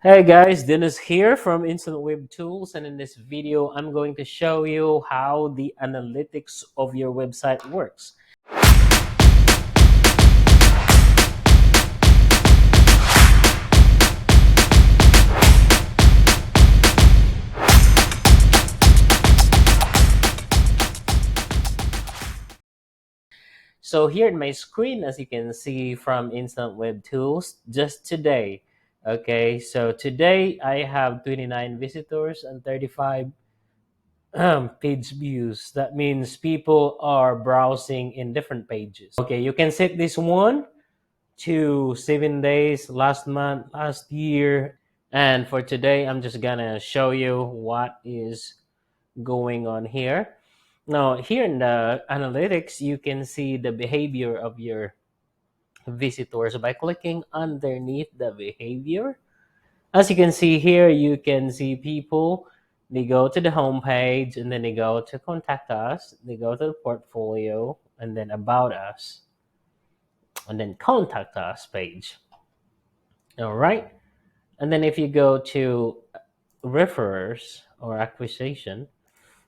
Hey guys, Dennis here from Instant Web Tools, and in this video I'm going to show you how the analytics of your website works. So here in my screen, as you can see from Instant Web Tools, just today, okay, so today I have 29 visitors and 35 page views. That means people are browsing in different pages. Okay, you can set this one to 7 days, last month, last year. And for today, I'm just gonna show you what is going on here. Now, here in the analytics, you can see the behavior of your visitors by clicking underneath the behavior. As you can see here, you can see people, they go to the home page and then they go to contact us, they go to the portfolio and then about us and then contact us page. All right. And then if you go to referrers or acquisition,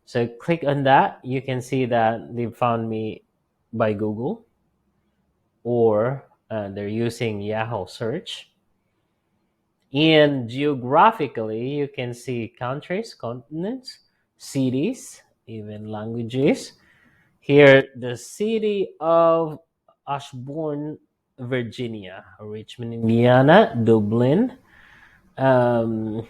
so click on that, you can see that they found me by Google or they're using Yahoo search. And geographically, you can see countries, continents, cities, even languages. Here, the city of Ashbourne, Virginia, Richmond, Indiana, Dublin, um,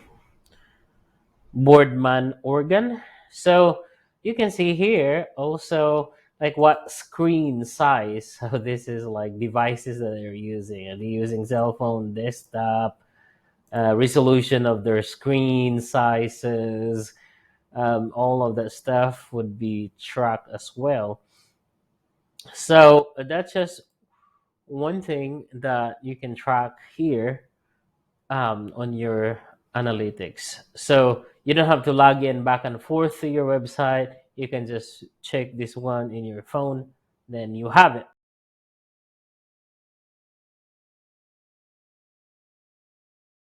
Boardman, Oregon. So you can see here also like what screen size. So this is like devices that they're using. Are they using cell phone, desktop, resolution of their screen sizes, all of that stuff would be tracked as well. So that's just one thing that you can track here on your analytics. So you don't have to log in back and forth to your website. You can just check this one in your phone, then you have it.